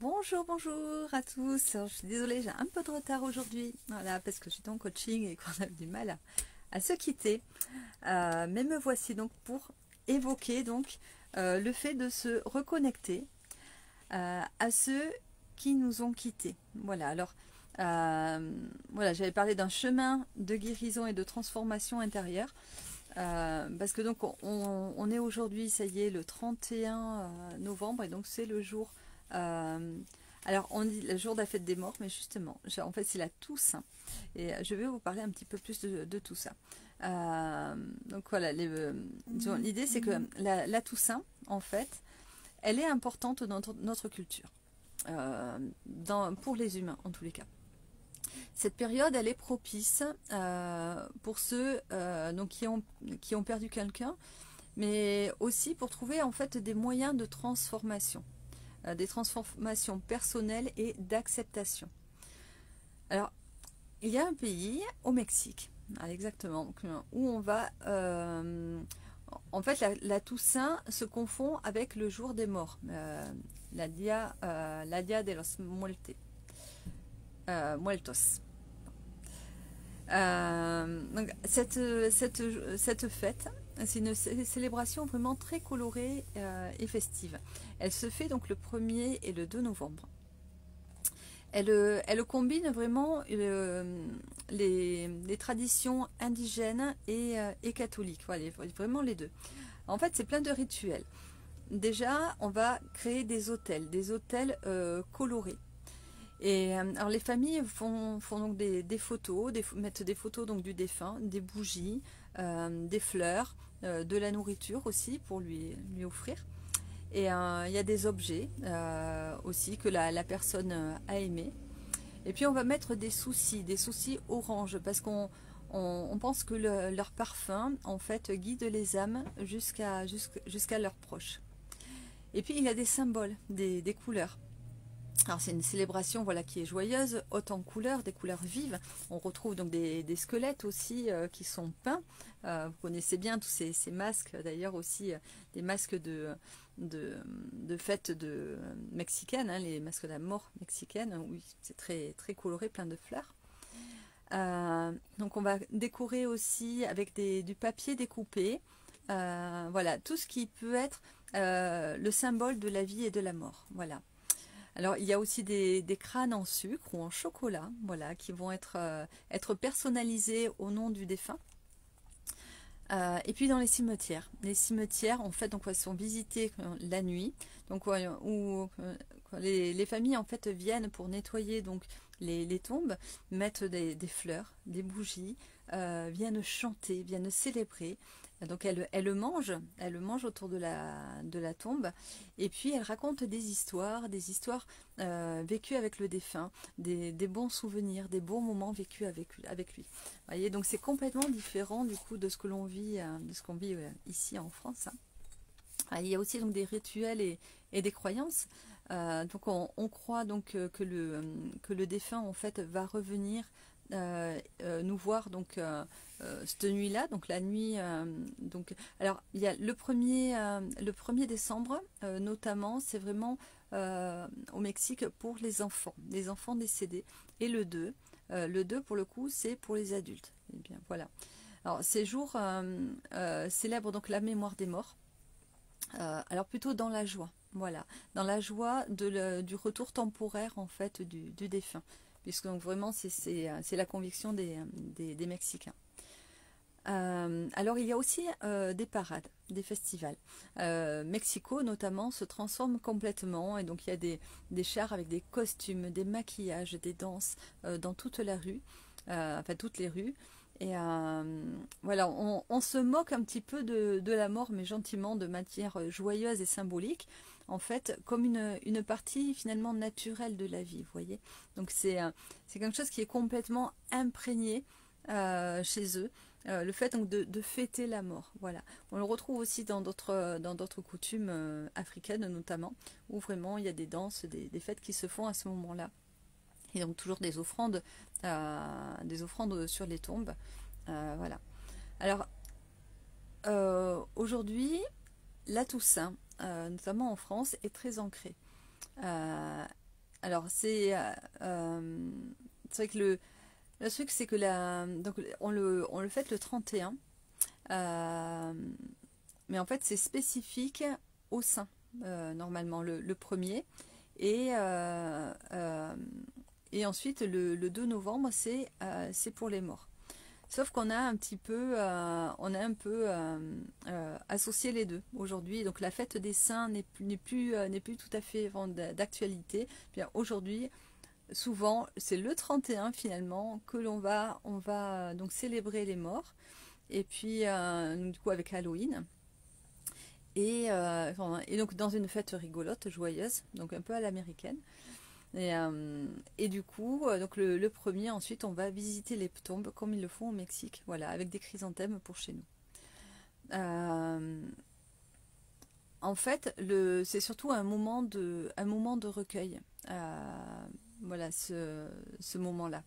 Bonjour, bonjour à tous. Alors, je suis désolée, j'ai un peu de retard aujourd'hui. Voilà, parce que j'étais en coaching et qu'on a du mal à se quitter. Mais me voici donc pour évoquer le fait de se reconnecter à ceux qui nous ont quittés. Voilà, alors voilà, j'avais parlé d'un chemin de guérison et de transformation intérieure. Parce que donc on est aujourd'hui, ça y est, le 31 novembre, et donc c'est le jour, alors on dit le jour de la fête des morts, mais justement, en fait c'est la Toussaint, et je vais vous parler un petit peu plus de tout ça. Donc voilà, disons, l'idée c'est que la Toussaint, en fait, elle est importante dans notre culture, pour les humains en tous les cas. Cette période, elle est propice pour ceux qui ont perdu quelqu'un, mais aussi pour trouver en fait des moyens de transformation, des transformations personnelles et d'acceptation. Alors, il y a un pays, au Mexique, exactement, où on va... en fait, la Toussaint se confond avec le jour des morts, la Dia de los Muertos. Donc cette fête, c'est une célébration vraiment très colorée et festive. Elle se fait donc le 1er et le 2 novembre. Elle combine vraiment les traditions indigènes et catholiques. Voilà, vraiment les deux. En fait, c'est plein de rituels. Déjà, on va créer des hôtels colorés. Et alors les familles font donc des photos, mettent des photos donc du défunt, des bougies, des fleurs, de la nourriture aussi pour lui offrir. Et il y a des objets aussi que la personne a aimé. Et puis on va mettre des soucis orange, parce qu'on pense que leur parfum en fait guide les âmes jusqu'à leurs proches. Et puis il y a des symboles, des couleurs. Alors c'est une célébration voilà, qui est joyeuse, haute en couleurs, des couleurs vives. On retrouve donc des squelettes aussi qui sont peints. Vous connaissez bien tous ces masques, d'ailleurs aussi des masques de fêtes mexicaines, hein, les masques de la mort mexicaine. Oui, c'est très, très coloré, plein de fleurs. Donc on va décorer aussi avec du papier découpé. Voilà, tout ce qui peut être le symbole de la vie et de la mort. Voilà. Alors, il y a aussi des crânes en sucre ou en chocolat, voilà, qui vont être personnalisés au nom du défunt. Et puis dans les cimetières, en fait, donc, elles sont visitées la nuit, donc où les familles en fait viennent pour nettoyer donc les tombes, mettre des fleurs, des bougies, viennent chanter, viennent célébrer. Donc elle le mange autour de la tombe, et puis elle raconte des histoires vécues avec le défunt, des bons souvenirs, des bons moments vécus avec lui. Vous voyez, donc c'est complètement différent du coup de ce que l'on vit, ici en France. Hein. Il y a aussi donc des rituels et des croyances. Donc on croit donc que le défunt en fait va revenir nous voir donc cette nuit-là, donc la nuit. Alors il y a le 1er décembre notamment, c'est vraiment au Mexique pour les enfants décédés, et le 2 pour le coup c'est pour les adultes. Et bien voilà. Alors ces jours célèbrent donc la mémoire des morts. Alors plutôt dans la joie, voilà, dans la joie du retour temporaire en fait du défunt, puisque donc vraiment c'est la conviction des Mexicains. Alors il y a aussi des parades, des festivals. Mexico notamment se transforme complètement, et donc il y a des chars avec des costumes, des maquillages, des danses dans toute la rue, enfin toutes les rues. Et voilà, on se moque un petit peu de la mort, mais gentiment, de matière joyeuse et symbolique, en fait, comme une partie finalement naturelle de la vie, vous voyez. Donc c'est quelque chose qui est complètement imprégné chez eux. Le fait donc de fêter la mort, voilà. On le retrouve aussi dans d'autres coutumes africaines notamment, où vraiment il y a des danses, des fêtes qui se font à ce moment-là. Et donc toujours des offrandes sur les tombes. Voilà. Alors, aujourd'hui, la Toussaint, notamment en France, est très ancrée. alors c'est vrai que le truc c'est que donc on le fait le 31, mais en fait c'est spécifique au sein, normalement le premier, et, euh, euh, et ensuite le 2 novembre c'est pour les morts. Sauf qu'on a un petit peu, associé les deux aujourd'hui. Donc la fête des saints n'est plus tout à fait d'actualité. Bien aujourd'hui, souvent, c'est le 31 finalement que on va donc célébrer les morts. Et puis du coup avec Halloween. Et donc dans une fête rigolote, joyeuse, donc un peu à l'américaine. Et du coup, donc le premier, ensuite, on va visiter les tombes comme ils le font au Mexique, voilà, avec des chrysanthèmes pour chez nous. Euh, En fait, c'est surtout un moment de recueil, voilà, ce moment-là.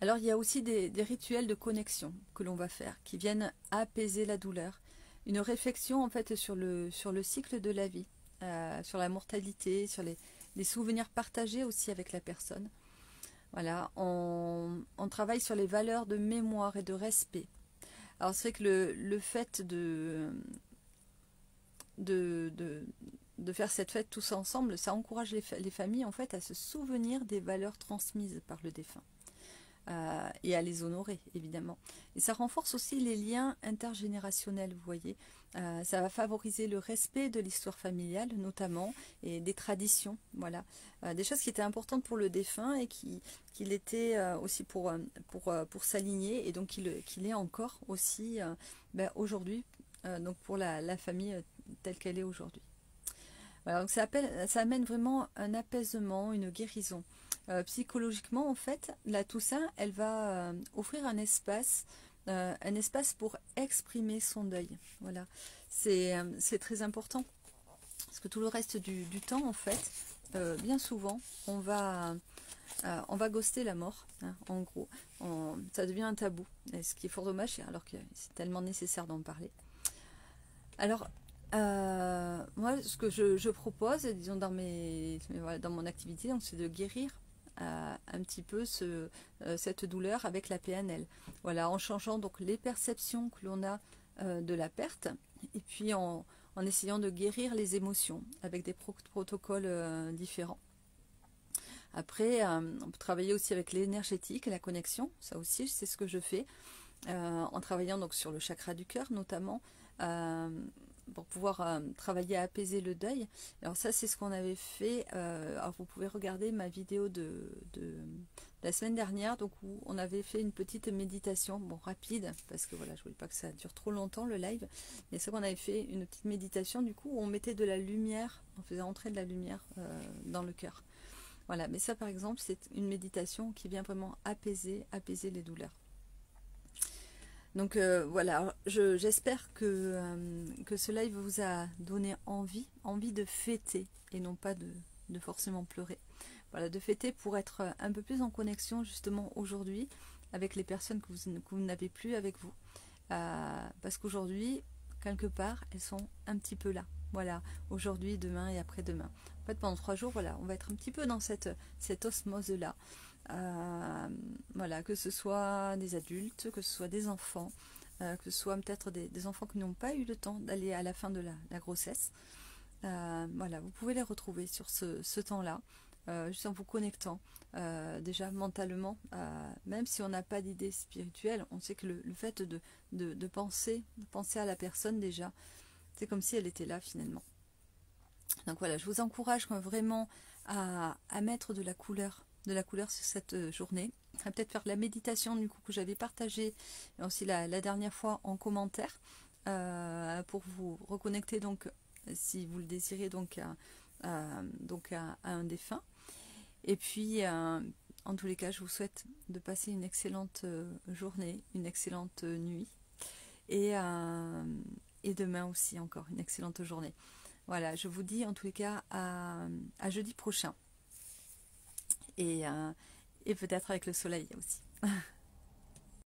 Alors, il y a aussi des rituels de connexion que l'on va faire, qui viennent apaiser la douleur. Une réflexion, en fait, sur le cycle de la vie, sur la mortalité, sur les souvenirs partagés aussi avec la personne. Voilà, on travaille sur les valeurs de mémoire et de respect. Alors c'est vrai que le fait de, de, de faire cette fête tous ensemble, ça encourage les familles en fait à se souvenir des valeurs transmises par le défunt, et à les honorer évidemment. Et ça renforce aussi les liens intergénérationnels, vous voyez. Ça va favoriser le respect de l'histoire familiale notamment et des traditions, voilà. Des choses qui étaient importantes pour le défunt et qui l'étaient aussi pour s'aligner et donc qu'il est encore aussi aujourd'hui, donc pour la famille telle qu'elle est aujourd'hui. Voilà, donc ça amène vraiment un apaisement, une guérison. Psychologiquement, en fait, la Toussaint, elle va offrir un espace pour exprimer son deuil. Voilà, c'est très important parce que tout le reste du temps, en fait, bien souvent, on va ghoster la mort, hein, en gros. Ça devient un tabou, et ce qui est fort dommage, alors que c'est tellement nécessaire d'en parler. Alors, moi, ce que je propose, disons voilà, dans mon activité, donc, c'est de guérir un petit peu cette douleur avec la PNL. Voilà, en changeant donc les perceptions que l'on a de la perte, et puis en essayant de guérir les émotions avec des protocoles différents. Après, on peut travailler aussi avec l'énergétique et la connexion. Ça aussi, c'est ce que je fais, en travaillant donc sur le chakra du cœur notamment, euh, pour pouvoir travailler à apaiser le deuil. Alors ça, c'est ce qu'on avait fait. Alors vous pouvez regarder ma vidéo de la semaine dernière, donc où on avait fait une petite méditation, bon rapide, parce que voilà, je voulais pas que ça dure trop longtemps le live, mais c'est qu'on avait fait une petite méditation, du coup, où on mettait de la lumière, on faisait entrer de la lumière dans le cœur. Voilà, mais ça par exemple, c'est une méditation qui vient vraiment apaiser les douleurs. Donc voilà, j'espère que ce live vous a donné envie de fêter et non pas de forcément pleurer. Voilà, de fêter pour être un peu plus en connexion justement aujourd'hui avec les personnes que vous n'avez plus avec vous. Parce qu'aujourd'hui, quelque part, elles sont un petit peu là. Voilà, aujourd'hui, demain et après-demain. En fait, pendant 3 jours, voilà, on va être un petit peu dans cette osmose-là. Voilà, que ce soit des adultes, que ce soit des enfants, que ce soit peut-être des enfants qui n'ont pas eu le temps d'aller à la fin de la grossesse. Voilà, vous pouvez les retrouver sur ce temps-là, juste en vous connectant déjà mentalement, même si on n'a pas d'idée spirituelle, on sait que le fait de penser à la personne déjà, c'est comme si elle était là finalement. Donc voilà, je vous encourage vraiment à mettre de la couleur sur cette journée, à peut-être faire la méditation du coup que j'avais partagée et aussi la dernière fois en commentaire, pour vous reconnecter donc, si vous le désirez, donc à un défunt. Et puis en tous les cas, je vous souhaite de passer une excellente journée, une excellente nuit, et demain aussi encore une excellente journée. Voilà, je vous dis en tous les cas à jeudi prochain. Et peut-être avec le soleil aussi.